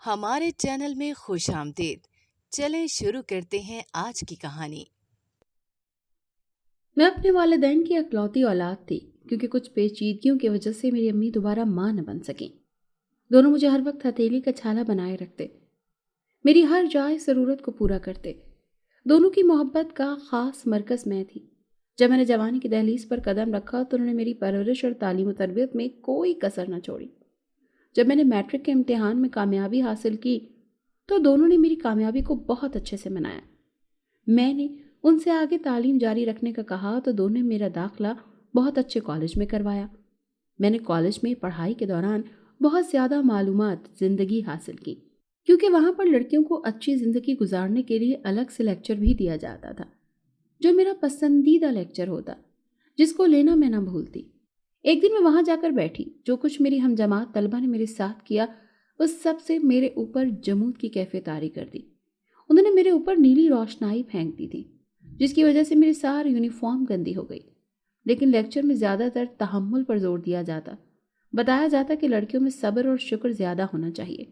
ہمارے چینل میں خوش آمدید۔ چلیں شروع کرتے ہیں آج کی کہانی۔ میں اپنے والدین کی اکلوتی اولاد تھی، کیونکہ کچھ پیچیدگیوں کی وجہ سے میری امی دوبارہ ماں نہ بن سکیں۔ دونوں مجھے ہر وقت ہتھیلی کا چھالا بنائے رکھتے، میری ہر جائز ضرورت کو پورا کرتے۔ دونوں کی محبت کا خاص مرکز میں تھی۔ جب میں نے جوانی کی دہلیز پر قدم رکھا تو انہوں نے میری پرورش اور تعلیم و تربیت میں کوئی کسر نہ چھوڑی۔ جب میں نے میٹرک کے امتحان میں کامیابی حاصل کی تو دونوں نے میری کامیابی کو بہت اچھے سے منایا۔ میں نے ان سے آگے تعلیم جاری رکھنے کا کہا تو دونوں نے میرا داخلہ بہت اچھے کالج میں کروایا۔ میں نے کالج میں پڑھائی کے دوران بہت زیادہ معلومات زندگی حاصل کی، کیونکہ وہاں پر لڑکیوں کو اچھی زندگی گزارنے کے لیے الگ سے لیکچر بھی دیا جاتا تھا، جو میرا پسندیدہ لیکچر ہوتا، جس کو لینا میں نہ بھولتی۔ ایک دن میں وہاں جا کر بیٹھی، جو کچھ میری ہم جماعت طلبہ نے میرے ساتھ کیا اس سب سے میرے اوپر جمود کی کیفیت طاری کر دی۔ انہوں نے میرے اوپر نیلی روشنائی پھینک دی تھی، جس کی وجہ سے میری ساری یونیفارم گندی ہو گئی۔ لیکن لیکچر میں زیادہ تر تحمل پر زور دیا جاتا، بتایا جاتا کہ لڑکیوں میں صبر اور شکر زیادہ ہونا چاہیے۔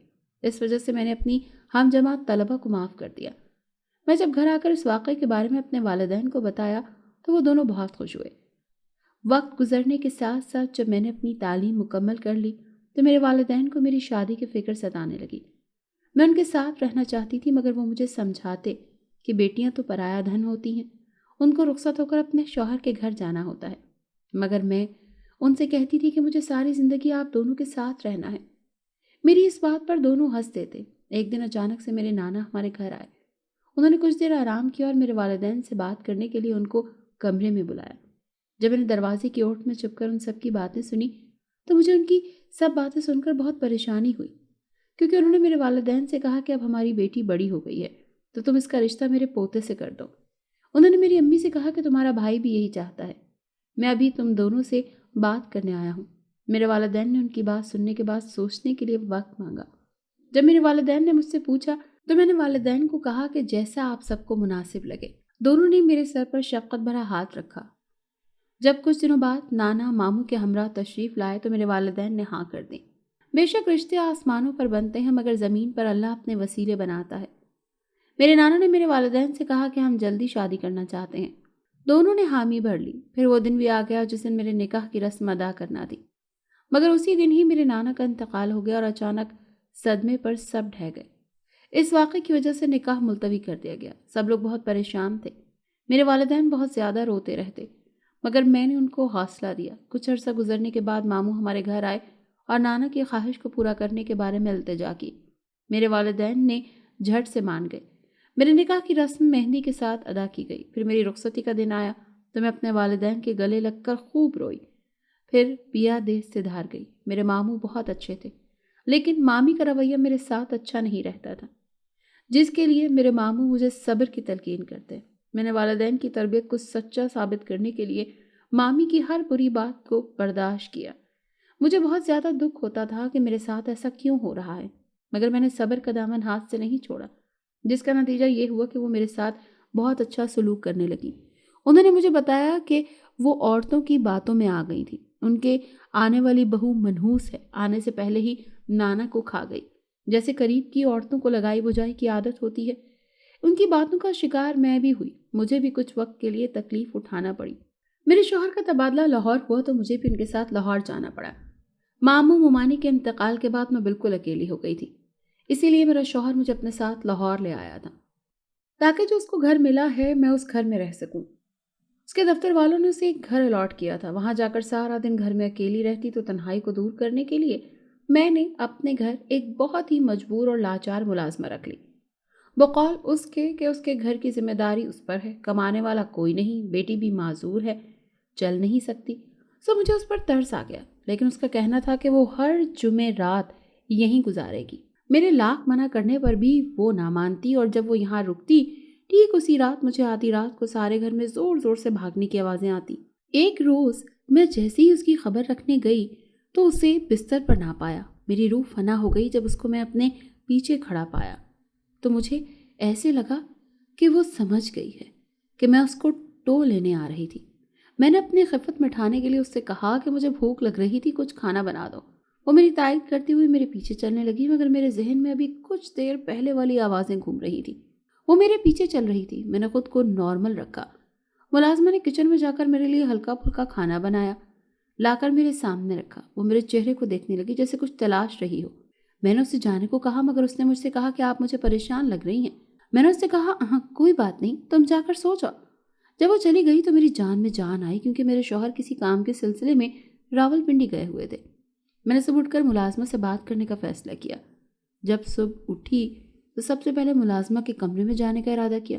اس وجہ سے میں نے اپنی ہم جماعت طلبہ کو معاف کر دیا۔ میں جب گھر آ کر اس واقعے کے بارے میں اپنے والدین کو بتایا تو وہ دونوں بہت خوش ہوئے۔ وقت گزرنے کے ساتھ ساتھ جب میں نے اپنی تعلیم مکمل کر لی تو میرے والدین کو میری شادی کی فکر ستانے لگی۔ میں ان کے ساتھ رہنا چاہتی تھی، مگر وہ مجھے سمجھاتے کہ بیٹیاں تو پرایا دھن ہوتی ہیں، ان کو رخصت ہو کر اپنے شوہر کے گھر جانا ہوتا ہے۔ مگر میں ان سے کہتی تھی کہ مجھے ساری زندگی آپ دونوں کے ساتھ رہنا ہے۔ میری اس بات پر دونوں ہنس دیتے۔ ایک دن اچانک سے میرے نانا ہمارے گھر آئے۔ انہوں نے کچھ دیر آرام کیا اور میرے والدین سے بات کرنے کے لیے ان کو کمرے میں بلایا۔ جب میں نے دروازے کی اوٹ میں چھپ کر ان سب کی باتیں سنی تو مجھے ان کی سب باتیں سن کر بہت پریشانی ہوئی، کیونکہ انہوں نے میرے والدین سے کہا کہ اب ہماری بیٹی بڑی ہو گئی ہے تو تم اس کا رشتہ میرے پوتے سے کر دو۔ انہوں نے میری امی سے کہا کہ تمہارا بھائی بھی یہی چاہتا ہے، میں ابھی تم دونوں سے بات کرنے آیا ہوں۔ میرے والدین نے ان کی بات سننے کے بعد سوچنے کے لیے وقت مانگا۔ جب میرے والدین نے مجھ سے پوچھا تو میں نے والدین کو کہا کہ جیسا آپ سب کو مناسب لگے۔ دونوں نے میرے سر پر شفقت بھرا ہاتھ رکھا۔ جب کچھ دنوں بعد نانا ماموں کے ہمراہ تشریف لائے تو میرے والدین نے ہاں کر دی۔ بے شک رشتے آسمانوں پر بنتے ہیں، مگر زمین پر اللہ اپنے وسیلے بناتا ہے۔ میرے نانا نے میرے والدین سے کہا کہ ہم جلدی شادی کرنا چاہتے ہیں۔ دونوں نے حامی بھر لی۔ پھر وہ دن بھی آ گیا جس دن میرے نکاح کی رسم ادا کرنا تھی، مگر اسی دن ہی میرے نانا کا انتقال ہو گیا اور اچانک صدمے پر سب ڈھہ گئے۔ اس واقعے کی وجہ سے نکاح ملتوی کر دیا گیا۔ سب لوگ بہت پریشان تھے، میرے والدین بہت زیادہ روتے رہتے، مگر میں نے ان کو حوصلہ دیا۔ کچھ عرصہ گزرنے کے بعد ماموں ہمارے گھر آئے اور نانا کی خواہش کو پورا کرنے کے بارے میں التجا کی۔ میرے والدین نے جھٹ سے مان گئے۔ میرے نکاح کی رسم مہندی کے ساتھ ادا کی گئی۔ پھر میری رخصتی کا دن آیا تو میں اپنے والدین کے گلے لگ کر خوب روئی۔ پھر پیا دیس سے دھار گئی۔ میرے ماموں بہت اچھے تھے، لیکن مامی کا رویہ میرے ساتھ اچھا نہیں رہتا تھا، جس کے لیے میرے ماموں مجھے صبر کی تلقین کرتے۔ میں نے والدین کی تربیت کو سچا ثابت کرنے کے لیے مامی کی ہر بری بات کو برداشت کیا۔ مجھے بہت زیادہ دکھ ہوتا تھا کہ میرے ساتھ ایسا کیوں ہو رہا ہے، مگر میں نے صبر کا دامن ہاتھ سے نہیں چھوڑا، جس کا نتیجہ یہ ہوا کہ وہ میرے ساتھ بہت اچھا سلوک کرنے لگی۔ انہوں نے مجھے بتایا کہ وہ عورتوں کی باتوں میں آ گئی تھی، ان کے آنے والی بہو منحوس ہے، آنے سے پہلے ہی نانا کو کھا گئی، جیسے قریب کی عورتوں کو لگائی بجھائی کی عادت ہوتی ہے۔ ان کی باتوں کا شکار میں بھی ہوئی، مجھے بھی کچھ وقت کے لیے تکلیف اٹھانا پڑی۔ میرے شوہر کا تبادلہ لاہور ہوا تو مجھے بھی ان کے ساتھ لاہور جانا پڑا۔ ماموں ممانی کے انتقال کے بعد میں بالکل اکیلی ہو گئی تھی، اسی لیے میرا شوہر مجھے اپنے ساتھ لاہور لے آیا تھا، تاکہ جو اس کو گھر ملا ہے میں اس گھر میں رہ سکوں۔ اس کے دفتر والوں نے اسے ایک گھر الاٹ کیا تھا، وہاں جا کر سارا دن گھر میں اکیلی رہتی تو تنہائی کو دور کرنے کے لیے میں نے اپنے گھر ایک بہت ہی مجبور اور لاچار ملازمہ رکھ لی، بقول اس کے کہ اس کے گھر کی ذمہ داری اس پر ہے، کمانے والا کوئی نہیں، بیٹی بھی معذور ہے، چل نہیں سکتی۔ سو مجھے اس پر ترس آ گیا، لیکن اس کا کہنا تھا کہ وہ ہر جمعے رات یہیں گزارے گی۔ میرے لاکھ منع کرنے پر بھی وہ نہ مانتی، اور جب وہ یہاں رکتی ٹھیک اسی رات مجھے آدھی رات کو سارے گھر میں زور زور سے بھاگنے کی آوازیں آتی۔ ایک روز میں جیسے ہی اس کی خبر رکھنے گئی تو اسے بستر پر نہ پایا۔ میری روح فنا ہو گئی جب اس کو میں اپنے پیچھے کھڑا پایا تو مجھے ایسے لگا کہ وہ سمجھ گئی ہے کہ میں اس کو ٹو لینے آ رہی تھی۔ میں نے اپنی خفت مٹھانے کے لیے اس سے کہا کہ مجھے بھوک لگ رہی تھی، کچھ کھانا بنا دو۔ وہ میری تائید کرتی ہوئی میرے پیچھے چلنے لگی، مگر میرے ذہن میں ابھی کچھ دیر پہلے والی آوازیں گھوم رہی تھی۔ وہ میرے پیچھے چل رہی تھی۔ میں نے خود کو نارمل رکھا۔ ملازمہ نے کچن میں جا کر میرے لیے ہلکا پھلکا کھانا بنایا، لا کر میرے سامنے رکھا۔ وہ میرے چہرے کو دیکھنے لگی جیسے کچھ تلاش رہی ہو۔ میں نے اسے جانے کو کہا، مگر اس نے مجھ سے کہا کہ آپ مجھے پریشان لگ رہی ہیں۔ میں نے اس سے کہا، ہاں کوئی بات نہیں، تم جا کر سو جاؤ۔ جب وہ چلی گئی تو میری جان میں جان آئی، کیونکہ میرے شوہر کسی کام کے سلسلے میں راولپنڈی گئے ہوئے تھے۔ میں نے صبح اٹھ کر ملازمہ سے بات کرنے کا فیصلہ کیا۔ جب صبح اٹھی تو سب سے پہلے ملازمہ کے کمرے میں جانے کا ارادہ کیا۔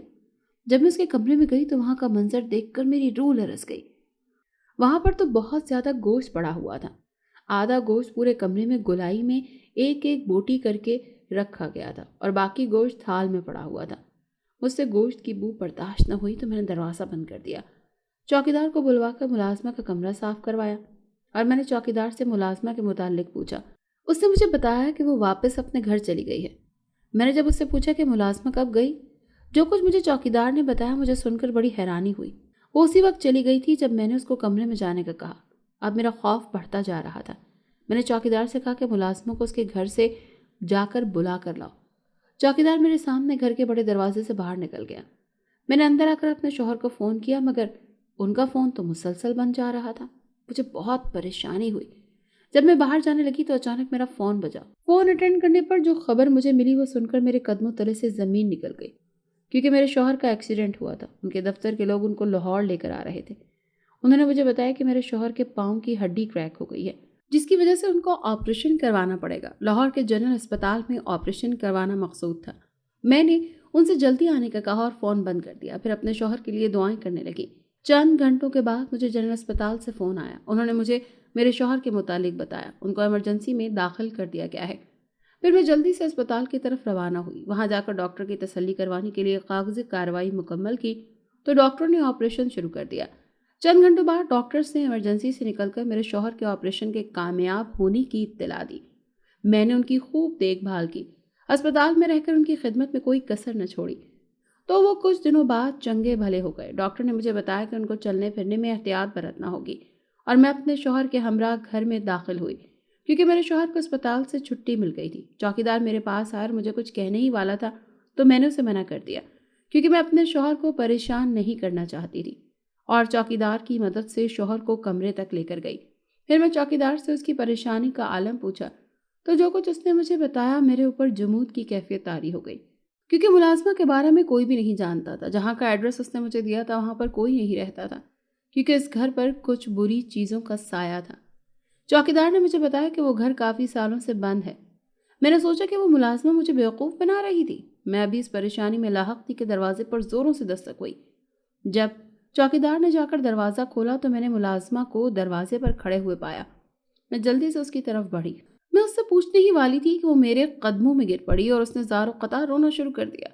جب میں اس کے کمرے میں گئی تو وہاں کا منظر دیکھ کر میری روح لرز گئی۔ وہاں پر تو بہت زیادہ گوشت پڑا ہوا تھا۔ آدھا گوشت پورے کمرے میں گولائی میں ایک ایک بوٹی کر کے رکھا گیا تھا اور باقی گوشت تھال میں پڑا ہوا تھا۔ مجھ سے گوشت کی بو برداشت نہ ہوئی تو میں نے دروازہ بند کر دیا۔ چوکیدار کو بلوا کر ملازمہ کا کمرہ صاف کروایا اور میں نے چوکیدار سے ملازمہ کے متعلق پوچھا۔ اس نے مجھے بتایا کہ وہ واپس اپنے گھر چلی گئی ہے۔ میں نے جب اس سے پوچھا کہ ملازمہ کب گئی، جو کچھ مجھے چوکیدار نے بتایا مجھے سن کر بڑی حیرانی ہوئی۔ وہ اسی وقت چلی گئی تھی جب میں نے اس کو کمرے میں جانے کا کہا۔ اب میرا خوف بڑھتا جا رہا تھا۔ میں نے چوکیدار سے کہا کہ ملازموں کو اس کے گھر سے جا کر بلا کر لاؤ۔ چوکیدار میرے سامنے گھر کے بڑے دروازے سے باہر نکل گیا۔ میں نے اندر آ کر اپنے شوہر کو فون کیا، مگر ان کا فون تو مسلسل بند جا رہا تھا۔ مجھے بہت پریشانی ہوئی۔ جب میں باہر جانے لگی تو اچانک میرا فون بجا۔ فون اٹینڈ کرنے پر جو خبر مجھے ملی وہ سن کر میرے قدموں تلے سے زمین نکل گئی، کیونکہ میرے شوہر کا ایکسیڈنٹ ہوا تھا۔ ان کے دفتر کے لوگ ان کو لاہور لے کر آ رہے تھے۔ انہوں نے مجھے بتایا کہ میرے شوہر کے پاؤں کی ہڈی کریک ہو گئی ہے، جس کی وجہ سے ان کو آپریشن کروانا پڑے گا۔ لاہور کے جنرل اسپتال میں آپریشن کروانا مقصود تھا۔ میں نے ان سے جلدی آنے کا کہا اور فون بند کر دیا، پھر اپنے شوہر کے لیے دعائیں کرنے لگی۔ چند گھنٹوں کے بعد مجھے جنرل اسپتال سے فون آیا۔ انہوں نے مجھے میرے شوہر کے متعلق بتایا، ان کو ایمرجنسی میں داخل کر دیا گیا ہے۔ پھر میں جلدی سے اسپتال کی طرف روانہ ہوئی۔ وہاں جا کر ڈاکٹر کی تسلی کروانے کے لیے کاغذی کارروائی مکمل کی تو ڈاکٹر نے آپریشن شروع کر دیا۔ چند گھنٹوں بعد ڈاکٹرز نے ایمرجنسی سے نکل کر میرے شوہر کے آپریشن کے کامیاب ہونے کی اطلاع دی۔ میں نے ان کی خوب دیکھ بھال کی، اسپتال میں رہ کر ان کی خدمت میں کوئی کسر نہ چھوڑی، تو وہ کچھ دنوں بعد چنگے بھلے ہو گئے۔ ڈاکٹر نے مجھے بتایا کہ ان کو چلنے پھرنے میں احتیاط برتنا ہوگی اور میں اپنے شوہر کے ہمراہ گھر میں داخل ہوئی، کیونکہ میرے شوہر کو اسپتال سے چھٹی مل گئی تھی۔ چوکیدار میرے پاس آیا اور مجھے کچھ کہنے ہی والا تھا تو میں نے اسے منع کر دیا، کیونکہ میں اپنے شوہر کو پریشان نہیں کرنا چاہتی تھی، اور چوکیدار کی مدد سے شوہر کو کمرے تک لے کر گئی۔ پھر میں چوکیدار سے اس کی پریشانی کا عالم پوچھا تو جو کچھ اس نے مجھے بتایا میرے اوپر جمود کی کیفیت طاری ہو گئی، کیونکہ ملازمہ کے بارے میں کوئی بھی نہیں جانتا تھا۔ جہاں کا ایڈریس اس نے مجھے دیا تھا وہاں پر کوئی نہیں رہتا تھا، کیونکہ اس گھر پر کچھ بری چیزوں کا سایہ تھا۔ چوکیدار نے مجھے بتایا کہ وہ گھر کافی سالوں سے بند ہے۔ میں نے سوچا کہ وہ ملازمہ مجھے بیوقوف بنا رہی تھی۔ میں ابھی اس پریشانی میں لاحق تھی کہ دروازے پر زوروں سے دستک ہوئی۔ جب چوکیدار نے جا کر دروازہ کھولا تو میں نے ملازمہ کو دروازے پر کھڑے ہوئے پایا۔ میں جلدی سے اس کی طرف بڑھی۔ میں اس سے پوچھنے ہی والی تھی کہ وہ میرے قدموں میں گر پڑی اور اس نے زار و قطار رونا شروع کر دیا۔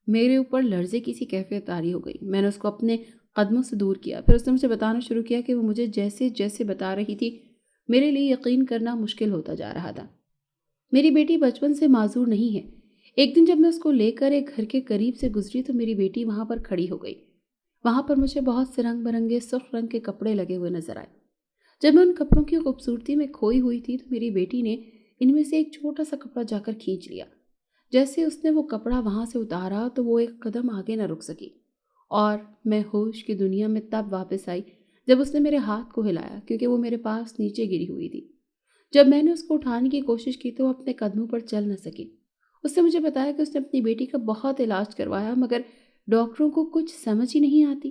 میرے اوپر لرزے کی سی کیفیت طاری ہو گئی۔ میں نے اس کو اپنے قدموں سے دور کیا۔ پھر اس نے مجھے بتانا شروع کیا کہ وہ مجھے جیسے جیسے بتا رہی تھی میرے لیے یقین کرنا مشکل ہوتا جا رہا تھا۔ میری بیٹی بچپن سے معذور نہیں ہے۔ ایک دن جب میں اس کو لے کر ایک گھر کے قریب سے گزری تو میری بیٹی وہاں پر کھڑی ہو گئی۔ وہاں پر مجھے بہت سے رنگ برنگے سرخ رنگ کے کپڑے لگے ہوئے نظر آئے۔ جب میں ان کپڑوں کی خوبصورتی میں کھوئی ہوئی تھی تو میری بیٹی نے ان میں سے ایک چھوٹا سا کپڑا جا کر کھینچ لیا۔ جیسے اس نے وہ کپڑا وہاں سے اتارا تو وہ ایک قدم آگے نہ رک سکی، اور میں ہوش کی دنیا میں تب واپس آئی جب اس نے میرے ہاتھ کو ہلایا، کیونکہ وہ میرے پاس نیچے گری ہوئی تھی۔ جب میں نے اس کو اٹھانے کی کوشش کی تو وہ اپنے قدموں پر چل نہ سکی۔ اس نے مجھے بتایا کہ اس نے اپنی بیٹی کا بہت علاج کروایا، مگر ڈاکٹروں کو کچھ سمجھ ہی نہیں آتی۔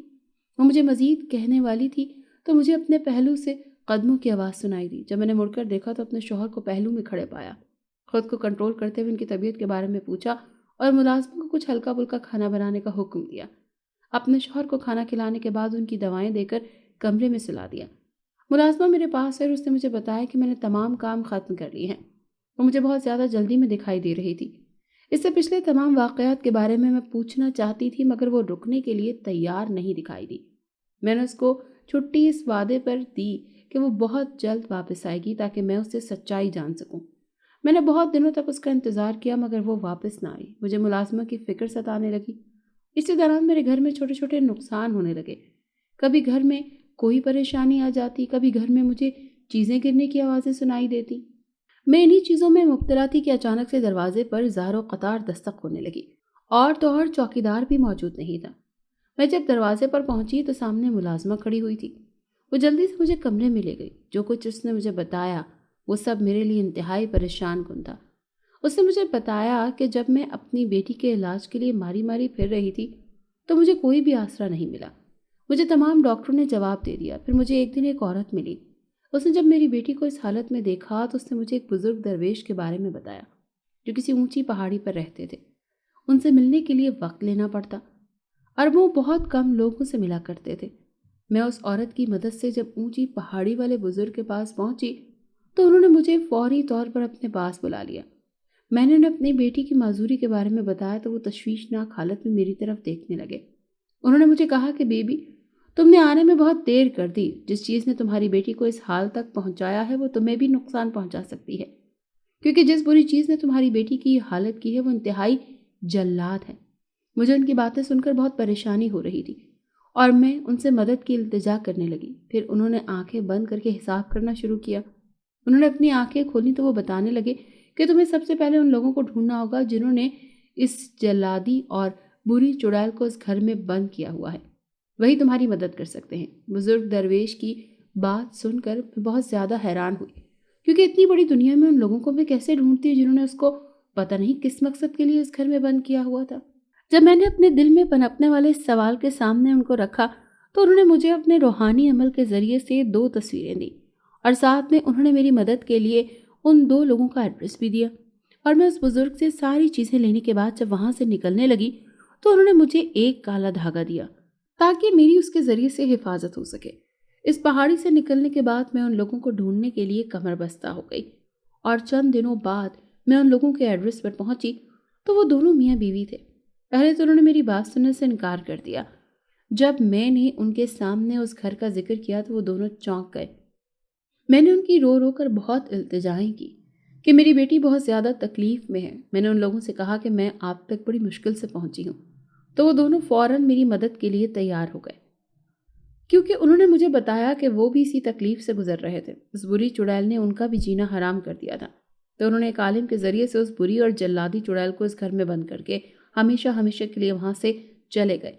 وہ مجھے مزید کہنے والی تھی تو مجھے اپنے پہلو سے قدموں کی آواز سنائی دی۔ جب میں نے مڑ کر دیکھا تو اپنے شوہر کو پہلو میں کھڑے پایا۔ خود کو کنٹرول کرتے ہوئے ان کی طبیعت کے بارے میں پوچھا اور ملازموں کو کچھ ہلکا پھلکا کھانا بنانے کا حکم دیا۔ اپنے شوہر کو کھانا کھلانے کے بعد ان کی دوائیں دے کر کمرے میں سلا دیا۔ ملازمہ میرے پاس ہے اور اس نے مجھے بتایا کہ میں نے تمام کام ختم کر لیے ہیں۔ وہ مجھے بہت زیادہ جلدی میں دکھائی دے رہی تھی۔ اس سے پچھلے تمام واقعات کے بارے میں پوچھنا چاہتی تھی، مگر وہ رکنے کے لیے تیار نہیں دکھائی دی۔ میں نے اس کو چھٹی اس وعدے پر دی کہ وہ بہت جلد واپس آئے گی تاکہ میں اس سے سچائی جان سکوں۔ میں نے بہت دنوں تک اس کا انتظار کیا، مگر وہ واپس نہ آئی۔ مجھے ملازمہ کی فکر ستانے لگی۔ اسی دوران میرے گھر میں چھوٹے چھوٹے نقصان ہونے لگے۔ کبھی گھر میں کوئی پریشانی آ جاتی، کبھی گھر میں مجھے چیزیں گرنے کی آوازیں سنائی دیتی۔ میں انہی چیزوں میں مبتلا تھی کہ اچانک سے دروازے پر زار و قطار دستک ہونے لگی، اور تو اور چوکیدار بھی موجود نہیں تھا۔ میں جب دروازے پر پہنچی تو سامنے ملازمہ کھڑی ہوئی تھی۔ وہ جلدی سے مجھے کمرے میں لے گئی۔ جو کچھ اس نے مجھے بتایا وہ سب میرے لیے انتہائی پریشان کن تھا۔ اس نے مجھے بتایا کہ جب میں اپنی بیٹی کے علاج کے لیے ماری ماری پھر رہی تھی تو مجھے کوئی بھی آسرا نہیں ملا۔ مجھے تمام ڈاکٹروں نے جواب دے دیا۔ پھر مجھے ایک دن ایک عورت ملی۔ اس نے جب میری بیٹی کو اس حالت میں دیکھا تو اس نے مجھے ایک بزرگ درویش کے بارے میں بتایا جو کسی اونچی پہاڑی پر رہتے تھے۔ ان سے ملنے کے لیے وقت لینا پڑتا اور وہ بہت کم لوگوں سے ملا کرتے تھے۔ میں اس عورت کی مدد سے جب اونچی پہاڑی والے بزرگ کے پاس پہنچی تو انہوں نے مجھے فوری طور پر اپنے پاس بلا لیا۔ میں نے انہیں اپنی بیٹی کی معذوری کے بارے میں بتایا تو وہ تشویشناک حالت میں میری طرف دیکھنے لگے۔ انہوں نے مجھے کہا کہ بیبی، تم نے آنے میں بہت دیر کر دی۔ جس چیز نے تمہاری بیٹی کو اس حال تک پہنچایا ہے وہ تمہیں بھی نقصان پہنچا سکتی ہے، کیونکہ جس بری چیز نے تمہاری بیٹی کی یہ حالت کی ہے وہ انتہائی جلاد ہے۔ مجھے ان کی باتیں سن کر بہت پریشانی ہو رہی تھی اور میں ان سے مدد کی التجا کرنے لگی۔ پھر انہوں نے آنکھیں بند کر کے حساب کرنا شروع کیا۔ انہوں نے اپنی آنکھیں کھولی تو وہ بتانے لگے کہ تمہیں سب سے پہلے ان لوگوں کو ڈھونڈنا ہوگا جنہوں نے اس جلادی اور بری چڑیل کو اس گھر میں بند کیا ہوا ہے، وہی تمہاری مدد کر سکتے ہیں۔ بزرگ درویش کی بات سن کر میں بہت زیادہ حیران ہوئی، کیونکہ اتنی بڑی دنیا میں ان لوگوں کو میں کیسے ڈھونڈتی جنہوں نے اس کو پتہ نہیں کس مقصد کے لیے اس گھر میں بند کیا ہوا تھا۔ جب میں نے اپنے دل میں پنپنے والے اس سوال کے سامنے ان کو رکھا تو انہوں نے مجھے اپنے روحانی عمل کے ذریعے سے 2 تصویریں دیں اور ساتھ میں انہوں نے میری مدد کے لیے ان 2 لوگوں کا ایڈریس بھی دیا۔ اور میں اس بزرگ سے ساری چیزیں لینے کے بعد جب وہاں سے نکلنے لگی تو انہوں نے مجھے ایک کالا دھاگا دیا تاکہ میری اس کے ذریعے سے حفاظت ہو سکے۔ اس پہاڑی سے نکلنے کے بعد میں ان لوگوں کو ڈھونڈنے کے لیے کمر بستہ ہو گئی اور چند دنوں بعد میں ان لوگوں کے ایڈریس پر پہنچی تو وہ دونوں میاں بیوی تھے۔ پہلے تو انہوں نے میری بات سننے سے انکار کر دیا۔ جب میں نے ان کے سامنے اس گھر کا ذکر کیا تو وہ دونوں چونک گئے۔ میں نے ان کی رو رو کر بہت التجائیں کی کہ میری بیٹی بہت زیادہ تکلیف میں ہے۔ میں نے ان لوگوں سے کہا کہ میں آپ تک بڑی مشکل سے پہنچی ہوں، تو وہ دونوں فوراً میری مدد کے لیے تیار ہو گئے، کیونکہ انہوں نے مجھے بتایا کہ وہ بھی اسی تکلیف سے گزر رہے تھے۔ اس بری چڑیل نے ان کا بھی جینا حرام کر دیا تھا، تو انہوں نے ایک عالم کے ذریعے سے اس بری اور جلادی چڑیل کو اس گھر میں بند کر کے ہمیشہ ہمیشہ کے لیے وہاں سے چلے گئے۔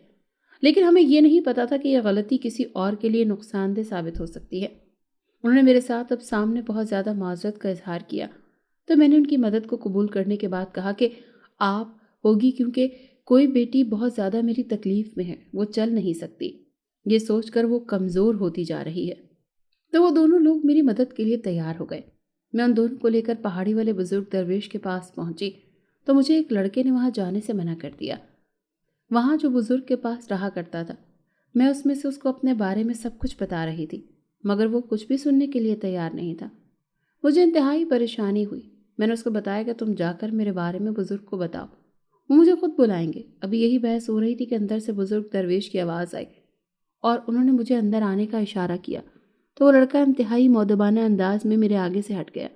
لیکن ہمیں یہ نہیں پتا تھا کہ یہ غلطی کسی اور کے لیے نقصان دہ ثابت ہو سکتی ہے۔ انہوں نے میرے ساتھ اب سامنے بہت زیادہ معذرت کا اظہار کیا، تو میں نے ان کی مدد کو قبول کرنے کے بعد کہا کہ آپ ہوگی، کیونکہ کوئی بیٹی بہت زیادہ میری تکلیف میں ہے، وہ چل نہیں سکتی، یہ سوچ کر وہ کمزور ہوتی جا رہی ہے۔ تو وہ دونوں لوگ میری مدد کے لیے تیار ہو گئے۔ میں ان دونوں کو لے کر پہاڑی والے بزرگ درویش کے پاس پہنچی تو مجھے ایک لڑکے نے وہاں جانے سے منع کر دیا۔ وہاں جو بزرگ کے پاس رہا کرتا تھا، میں اس میں سے اس کو اپنے بارے میں سب کچھ بتا رہی تھی، مگر وہ کچھ بھی سننے کے لیے تیار نہیں تھا۔ مجھے انتہائی پریشانی ہوئی۔ میں نے اس کو بتایا کہ تم جا کر میرے بارے میں بزرگ کو بتاؤ، وہ مجھے خود بلائیں گے۔ ابھی یہی بحث ہو رہی تھی کہ اندر سے بزرگ درویش کی آواز آئی اور انہوں نے مجھے اندر آنے کا اشارہ کیا، تو وہ لڑکا انتہائی مؤدبانہ انداز میں میرے آگے سے ہٹ گیا۔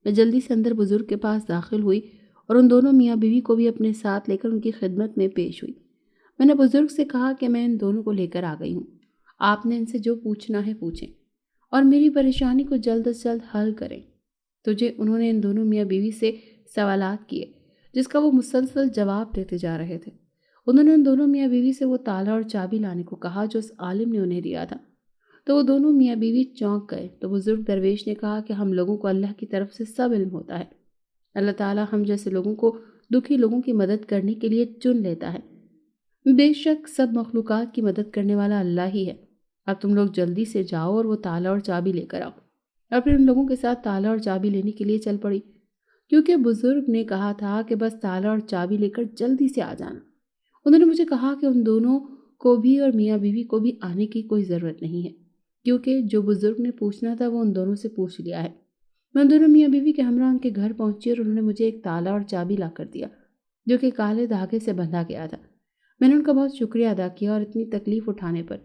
میں جلدی سے اندر بزرگ کے پاس داخل ہوئی اور ان دونوں میاں بیوی کو بھی اپنے ساتھ لے کر ان کی خدمت میں پیش ہوئی۔ میں نے بزرگ سے کہا کہ میں ان دونوں کو لے کر آ گئی ہوں، آپ نے ان سے جو پوچھنا ہے پوچھیں اور میری پریشانی کو جلد از جلد حل کریں۔ تجھے انہوں نے ان دونوں میاں بیوی سے سوالات کیے جس کا وہ مسلسل جواب دیتے جا رہے تھے۔ انہوں نے ان دونوں میاں بیوی سے وہ تالا اور چابی لانے کو کہا جو اس عالم نے انہیں دیا تھا، تو وہ دونوں میاں بیوی چونک گئے۔ تو بزرگ درویش نے کہا کہ ہم لوگوں کو اللہ کی طرف سے سب علم ہوتا ہے، اللہ تعالیٰ ہم جیسے لوگوں کو دکھی لوگوں کی مدد کرنے کے لیے چن لیتا ہے، بے شک سب مخلوقات کی مدد کرنے والا اللہ ہی ہے۔ اب تم لوگ جلدی سے جاؤ اور وہ تالا اور چابی لے کر آؤ۔ اور پھر ان لوگوں کے ساتھ تالا اور چابی لینے کے لیے چل پڑی، کیونکہ بزرگ نے کہا تھا کہ بس تالا اور چابی لے کر جلدی سے آ جانا۔ انہوں نے مجھے کہا کہ ان دونوں کو بھی اور میاں بیوی کو بھی آنے کی کوئی ضرورت نہیں ہے، کیونکہ جو بزرگ نے پوچھنا تھا وہ ان دونوں سے پوچھ لیا ہے۔ میں ان دونوں میاں بیوی کے ہمراہ ان کے گھر پہنچی اور انہوں نے مجھے ایک تالا اور چابی لا کر دیا جو کہ کالے دھاگے سے بندھا گیا تھا۔ میں نے ان کا بہت شکریہ ادا کیا اور اتنی تکلیف اٹھانے پر،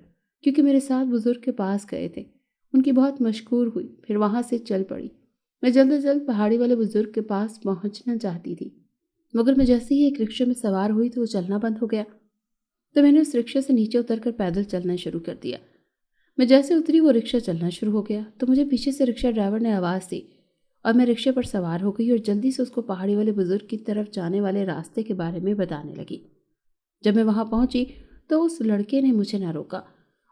کیونکہ میرے ساتھ بزرگ کے پاس گئے تھے، ان کی بہت مشکور ہوئی۔ پھر وہاں سے چل پڑی۔ میں جلد از جلد پہاڑی والے بزرگ کے پاس پہنچنا چاہتی تھی، مگر میں جیسے ہی ایک رکشے میں سوار ہوئی تو وہ چلنا بند ہو گیا، تو میں نے اس رکشے سے نیچے اتر کر پیدل چلنا شروع کر دیا۔ میں جیسے اتری وہ رکشہ چلنا شروع ہو گیا تو مجھے پیچھے سے رکشہ ڈرائیور نے آواز دی اور میں رکشے پر سوار ہو گئی اور جلدی سے اس کو پہاڑی والے بزرگ کی طرف جانے والے راستے کے بارے میں بتانے لگی۔ جب میں وہاں پہنچی تو اس لڑکے نے مجھے نہ روکا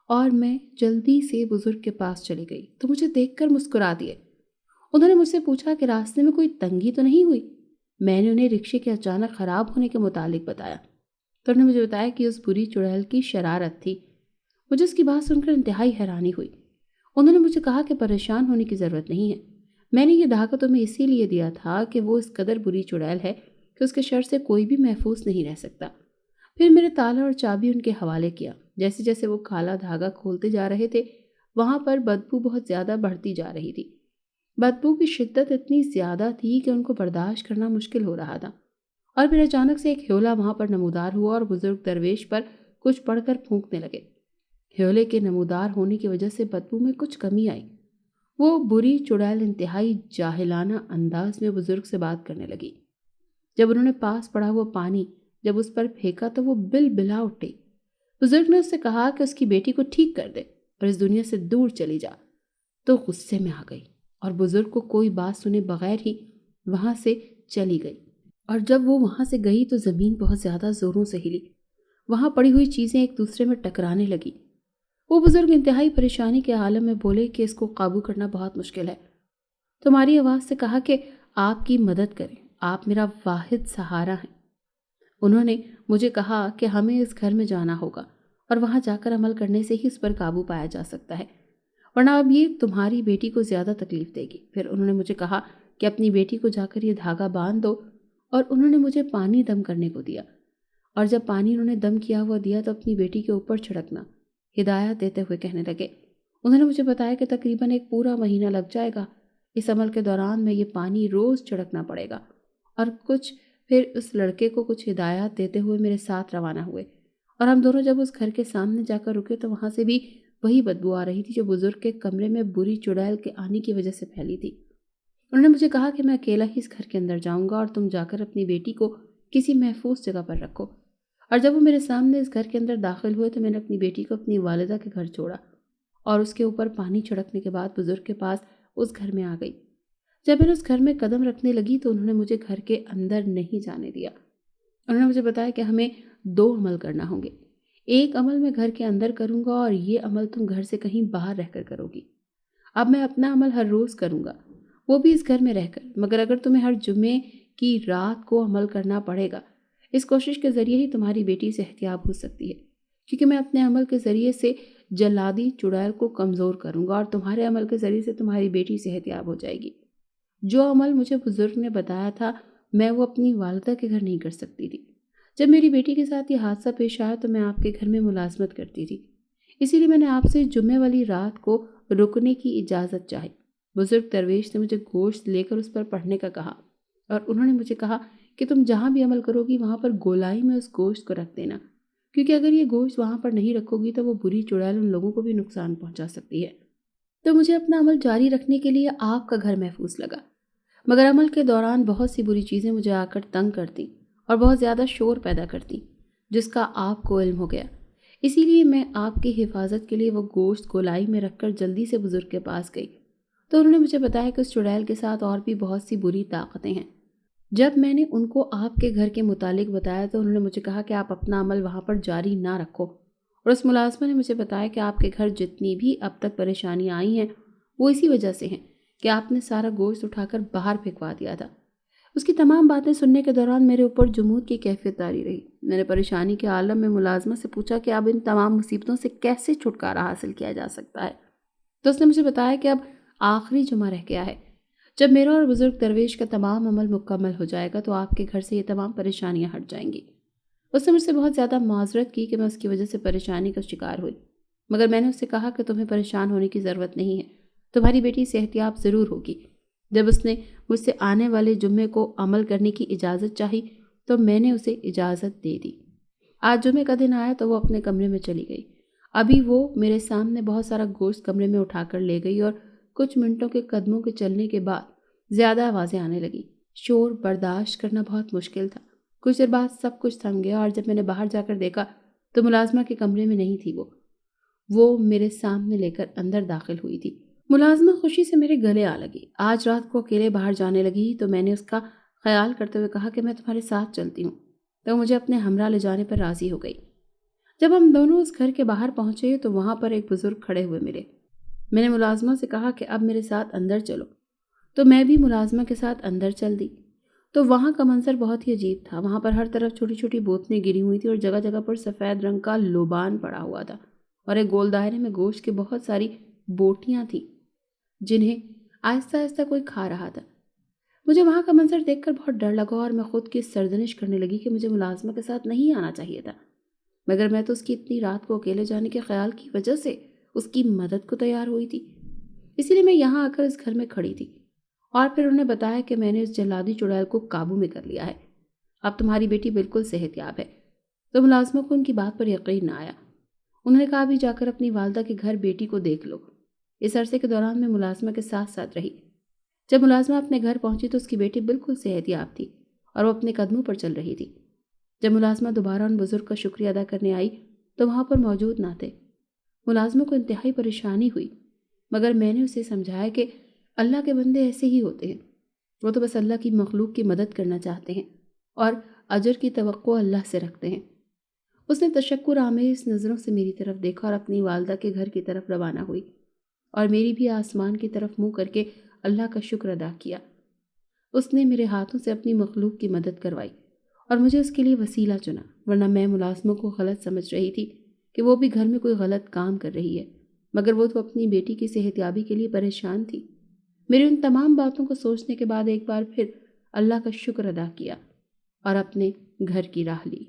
اور میں جلدی سے بزرگ کے پاس چلی گئی تو مجھے دیکھ کر مسکرا دیے۔ انہوں نے مجھ سے پوچھا کہ راستے میں کوئی تنگی تو نہیں ہوئی؟ میں نے انہیں رکشے کے اچانک خراب ہونے کے متعلق بتایا تو انہوں نے مجھے بتایا کہ اس بری چڑیل کی شرارت تھی۔ مجھے اس کی بات سن کر انتہائی حیرانی ہوئی۔ انہوں نے مجھے کہا کہ پریشان ہونے کی ضرورت نہیں ہے، میں نے یہ دھاگا تمہیں اسی لیے دیا تھا کہ وہ اس قدر بری چڑیل ہے کہ اس کے شر سے کوئی بھی محفوظ نہیں رہ سکتا۔ پھر میرے تالا اور چابی ان کے حوالے کیا۔ جیسے جیسے وہ کالا دھاگا کھولتے جا رہے تھے وہاں پر بدبو بہت زیادہ بڑھتی جا رہی تھی۔ بدبو کی شدت اتنی زیادہ تھی کہ ان کو برداشت کرنا مشکل ہو رہا تھا، اور پھر اچانک سے ایک ہیولا وہاں پر نمودار ہوا اور بزرگ درویش پر کچھ پڑھ کر پھونکنے لگے۔ ہیولے کے نمودار ہونے کی وجہ سے بدبو میں کچھ کمی آئی۔ وہ بری چڑیل انتہائی جاہلانہ انداز میں بزرگ سے بات کرنے لگی۔ جب انہوں نے پاس پڑا ہوا پانی جب اس پر پھینکا تو وہ بل بلا اٹھی۔ بزرگ نے اس سے کہا کہ اس کی بیٹی کو ٹھیک کر دے اور اس دنیا سے دور چلی جا، تو غصے میں آ گئی اور بزرگ کو کوئی بات سنے بغیر ہی وہاں سے چلی گئی۔ اور جب وہ وہاں سے گئی تو زمین بہت زیادہ زوروں سے ہلی، وہاں پڑی ہوئی چیزیں ایک دوسرے میں ٹکرانے لگی۔ وہ بزرگ انتہائی پریشانی کے عالم میں بولے کہ اس کو قابو کرنا بہت مشکل ہے۔ تمہاری آواز سے کہا کہ آپ کی مدد کریں، آپ میرا واحد سہارا ہیں۔ انہوں نے مجھے کہا کہ ہمیں اس گھر میں جانا ہوگا اور وہاں جا کر عمل کرنے سے ہی اس پر قابو پایا جا سکتا ہے، ورنہ اب یہ تمہاری بیٹی کو زیادہ تکلیف دے گی۔ پھر انہوں نے مجھے کہا کہ اپنی بیٹی کو جا کر یہ دھاگا باندھ دو، اور انہوں نے مجھے پانی دم کرنے کو دیا، اور جب پانی انہوں نے دم کیا ہوا دیا تو اپنی بیٹی کے اوپر چھڑکنا، ہدایت دیتے ہوئے کہنے لگے۔ انہوں نے مجھے بتایا کہ تقریباً 1 پورا مہینہ لگ جائے گا۔ اس عمل کے دوران میں یہ پانی روز چھڑکنا پڑے گا، اور پھر اس لڑکے کو کچھ ہدایات دیتے ہوئے میرے ساتھ روانہ ہوئے، اور ہم دونوں جب اس گھر کے سامنے جا کر رکے تو وہاں سے بھی وہی بدبو آ رہی تھی جو بزرگ کے کمرے میں بری چڑیل کے آنے کی وجہ سے پھیلی تھی۔ انہوں نے مجھے کہا کہ میں اکیلا ہی اس گھر کے اندر جاؤں گا اور تم جا کر اپنی بیٹی کو کسی محفوظ جگہ پر رکھو۔ اور جب وہ میرے سامنے اس گھر کے اندر داخل ہوئے تو میں نے اپنی بیٹی کو اپنی والدہ کے گھر چھوڑا اور اس کے اوپر پانی چھڑکنے کے بعد بزرگ کے پاس اس گھر میں آ گئی۔ جب میں نے اس گھر میں قدم رکھنے لگی تو انہوں نے مجھے گھر کے اندر نہیں جانے دیا۔ انہوں نے مجھے بتایا کہ ہمیں 2 عمل کرنا ہوں گے، ایک عمل میں گھر کے اندر کروں گا اور یہ عمل تم گھر سے کہیں باہر رہ کر کرو گی۔ اب میں اپنا عمل ہر روز کروں گا، وہ بھی اس گھر میں رہ کر، مگر اگر تمہیں ہر جمعے کی رات کو عمل کرنا پڑے گا، اس کوشش کے ذریعے ہی تمہاری بیٹی صحتیاب ہو سکتی ہے، کیونکہ میں اپنے عمل کے ذریعے سے جلادی چڑیل کو کمزور کروں گا اور تمہارے عمل کے ذریعے سے تمہاری بیٹی صحتیاب ہو جائے گی۔ جو عمل مجھے بزرگ نے بتایا تھا میں وہ اپنی والدہ کے گھر نہیں کر سکتی تھی۔ جب میری بیٹی کے ساتھ یہ حادثہ پیش آیا تو میں آپ کے گھر میں ملازمت کرتی تھی، اسی لیے میں نے آپ سے جمعے والی رات کو رکنے کی اجازت چاہی۔ بزرگ درویش نے مجھے گوشت لے کر اس پر پڑھنے کا کہا، اور انہوں نے مجھے کہا کہ تم جہاں بھی عمل کرو گی وہاں پر گولائی میں اس گوشت کو رکھ دینا، کیونکہ اگر یہ گوشت وہاں پر نہیں رکھو گی تو وہ بری چڑیل ان لوگوں کو بھی نقصان پہنچا سکتی ہے۔ تو مجھے اپنا عمل جاری رکھنے کے لیے آپ کا گھر محفوظ لگا، مگر عمل کے دوران بہت سی بری چیزیں مجھے آ کر تنگ کرتی اور بہت زیادہ شور پیدا کرتی، جس کا آپ کو علم ہو گیا۔ اسی لیے میں آپ کی حفاظت کے لیے وہ گوشت گولائی میں رکھ کر جلدی سے بزرگ کے پاس گئی، تو انہوں نے مجھے بتایا کہ اس چڑیل کے ساتھ اور بھی بہت سی بری طاقتیں ہیں۔ جب میں نے ان کو آپ کے گھر کے متعلق بتایا تو انہوں نے مجھے کہا کہ آپ اپنا عمل وہاں پر جاری نہ رکھو، اور اس ملازمہ نے مجھے بتایا کہ آپ کے گھر جتنی بھی اب تک پریشانیاں آئی ہیں وہ اسی وجہ سے ہیں کہ آپ نے سارا گوشت اٹھا کر باہر پھینکوا دیا تھا۔ اس کی تمام باتیں سننے کے دوران میرے اوپر جمود کی کیفیت طاری رہی۔ میں نے پریشانی کے عالم میں ملازمہ سے پوچھا کہ اب ان تمام مصیبتوں سے کیسے چھٹکارا حاصل کیا جا سکتا ہے، تو اس نے مجھے بتایا کہ اب آخری جمعہ رہ گیا ہے، جب میرا اور بزرگ درویش کا تمام عمل مکمل ہو جائے گا تو آپ کے گھر سے یہ تمام پریشانیاں ہٹ جائیں گی۔ اس نے مجھ سے بہت زیادہ معذرت کی کہ میں اس کی وجہ سے پریشانی کا شکار ہوئی، مگر میں نے اس سے کہا کہ تمہیں پریشان ہونے کی ضرورت نہیں ہے، تمہاری بیٹی صحتیاب ضرور ہوگی۔ جب اس نے مجھ سے آنے والے جمعے کو عمل کرنے کی اجازت چاہی تو میں نے اسے اجازت دے دی۔ آج جمعے کا دن آیا تو وہ اپنے کمرے میں چلی گئی۔ ابھی وہ میرے سامنے بہت سارا گوشت کمرے میں اٹھا کر لے گئی اور کچھ منٹوں کے قدموں کے چلنے کے بعد زیادہ آوازیں آنے لگیں۔ شور برداشت کرنا بہت مشکل تھا۔ کچھ دیر بعد سب کچھ تھم گیا اور جب میں نے باہر جا کر دیکھا تو ملازمہ کے کمرے میں نہیں تھی، وہ میرے سامنے لے کر اندر داخل ہوئی تھی ملازمہ خوشی سے میرے گلے آ لگی۔ آج رات کو اکیلے باہر جانے لگی تو میں نے اس کا خیال کرتے ہوئے کہا کہ میں تمہارے ساتھ چلتی ہوں، تو مجھے اپنے ہمراہ لے جانے پر راضی ہو گئی۔ جب ہم دونوں اس گھر کے باہر پہنچے تو وہاں پر ایک بزرگ کھڑے ہوئے ملے۔ میں نے ملازمہ سے کہا کہ اب میرے ساتھ اندر چلو، تو میں بھی ملازمہ کے ساتھ اندر چل دی۔ تو وہاں کا منظر بہت ہی عجیب تھا۔ وہاں پر ہر طرف چھوٹی چھوٹی بوتلیں گری ہوئی تھی اور جگہ جگہ پر سفید رنگ کا لوبان پڑا ہوا تھا، اور ایک گول دائرے میں گوشت کی بہت ساری بوٹیاں تھیں جنہیں آہستہ آہستہ کوئی کھا رہا تھا۔ مجھے وہاں کا منظر دیکھ کر بہت ڈر لگا اور میں خود کی سرزنش کرنے لگی کہ مجھے ملازمہ کے ساتھ نہیں آنا چاہیے تھا، مگر میں تو اس کی اتنی رات کو اکیلے جانے کے خیال کی وجہ سے اس کی مدد کو تیار ہوئی تھی۔ اسی لیے میں یہاں آ کر اس گھر میں کھڑی تھی، اور پھر انہیں بتایا کہ میں نے اس جلادی چڑیل کو قابو میں کر لیا ہے، اب تمہاری بیٹی بالکل صحت یاب ہے۔ تو ملازمہ کو ان کی بات پر یقین نہ آیا۔ انہوں نے کہا بھی جا کر اپنی والدہ کے گھر بیٹی کو دیکھ لو۔ اس عرصے کے دوران میں ملازمہ کے ساتھ ساتھ رہی۔ جب ملازمہ اپنے گھر پہنچی تو اس کی بیٹی بالکل صحت یاب تھی اور وہ اپنے قدموں پر چل رہی تھی۔ جب ملازمہ دوبارہ ان بزرگ کا شکریہ ادا کرنے آئی تو وہاں پر موجود نہ تھے۔ ملازمہ کو انتہائی پریشانی ہوئی، مگر میں نے اسے سمجھایا کہ اللہ کے بندے ایسے ہی ہوتے ہیں، وہ تو بس اللہ کی مخلوق کی مدد کرنا چاہتے ہیں اور اجر کی توقع اللہ سے رکھتے ہیں۔ اس نے تشکر آمیز نظروں سے میری طرف دیکھا اور اپنی والدہ کے گھر کی طرف روانہ ہوئی، اور میری بھی آسمان کی طرف منہ کر کے اللہ کا شکر ادا کیا۔ اس نے میرے ہاتھوں سے اپنی مخلوق کی مدد کروائی اور مجھے اس کے لیے وسیلہ چنا، ورنہ میں ملازموں کو غلط سمجھ رہی تھی کہ وہ بھی گھر میں کوئی غلط کام کر رہی ہے، مگر وہ تو اپنی بیٹی کی صحت یابی کے لیے پریشان تھی۔ میری ان تمام باتوں کو سوچنے کے بعد ایک بار پھر اللہ کا شکر ادا کیا اور اپنے گھر کی راہ لی۔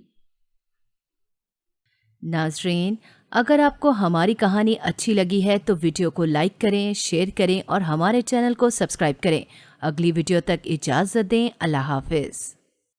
ناظرین، اگر آپ کو ہماری کہانی اچھی لگی ہے تو ویڈیو کو لائک کریں، شیئر کریں اور ہمارے چینل کو سبسکرائب کریں۔ اگلی ویڈیو تک اجازت دیں۔ اللہ حافظ۔